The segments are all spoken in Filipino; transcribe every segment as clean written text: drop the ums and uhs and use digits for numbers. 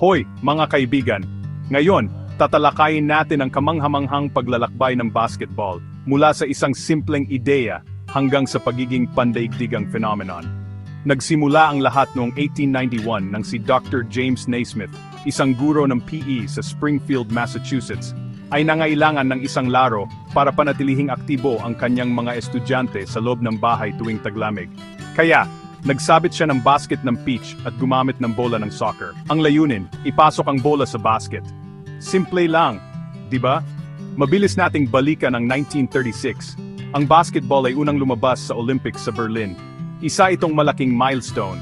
Hoy, mga kaibigan! Ngayon, tatalakayin natin ang kamanghamanghang paglalakbay ng basketball mula sa isang simpleng ideya hanggang sa pagiging pandaigdigang phenomenon. Nagsimula ang lahat noong 1891 nang si Dr. James Naismith, isang guro ng PE sa Springfield, Massachusetts, ay nangailangan ng isang laro para panatilihing aktibo ang kanyang mga estudyante sa loob ng bahay tuwing taglamig. Kaya, nagsabit siya ng basket ng pitch at gumamit ng bola ng soccer. Ang layunin, ipasok ang bola sa basket. Simple lang, di ba? Mabilis nating balikan ang 1936. Ang basketball ay unang lumabas sa Olympics sa Berlin. Isa itong malaking milestone.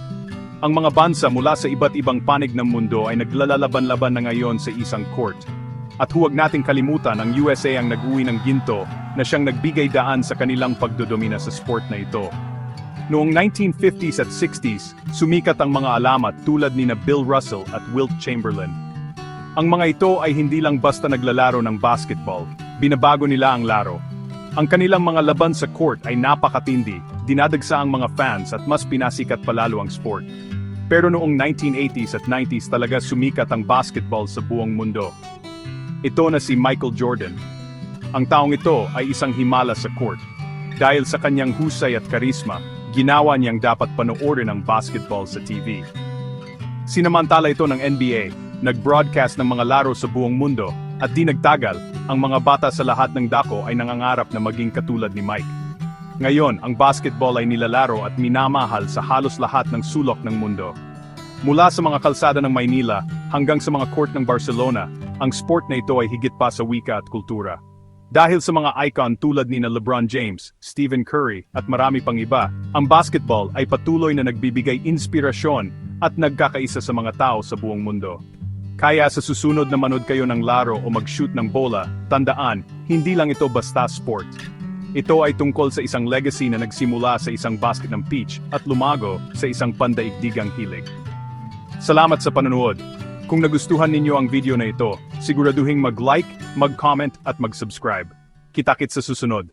Ang mga bansa mula sa iba't ibang panig ng mundo ay naglalaban-laban na ngayon sa isang court. At huwag nating kalimutan ang USA ang nag-uwi ng ginto na siyang nagbigay daan sa kanilang pagdodomina sa sport na ito. Noong 1950s at 60s, sumikat ang mga alamat tulad ni Bill Russell at Wilt Chamberlain. Ang mga ito ay hindi lang basta naglalaro ng basketball, binabago nila ang laro. Ang kanilang mga laban sa court ay napakatindi, dinadagsa ang mga fans at mas pinasikat palalo ang sport. Pero noong 1980s at 90s talaga sumikat ang basketball sa buong mundo. Ito na si Michael Jordan. Ang taong ito ay isang himala sa court. Dahil sa kanyang husay at karisma, ginawa niyang dapat panoorin ang basketball sa TV. Sinamantala ito ng NBA, nag-broadcast ng mga laro sa buong mundo, at di nagtagal, ang mga bata sa lahat ng dako ay nangangarap na maging katulad ni Mike. Ngayon, ang basketball ay nilalaro at minamahal sa halos lahat ng sulok ng mundo. Mula sa mga kalsada ng Maynila hanggang sa mga court ng Barcelona, ang sport na ito ay higit pa sa wika at kultura. Dahil sa mga icon tulad ni LeBron James, Stephen Curry, at marami pang iba, ang basketball ay patuloy na nagbibigay inspirasyon at nagkakaisa sa mga tao sa buong mundo. Kaya sa susunod na manood kayo ng laro o mag-shoot ng bola, tandaan, hindi lang ito basta sport. Ito ay tungkol sa isang legacy na nagsimula sa isang basket ng pitch at lumago sa isang pandaigdigang hilig. Salamat sa panonood. Kung nagustuhan ninyo ang video na ito, siguraduhin mag-like, mag-comment at mag-subscribe. Kita-kits sa susunod.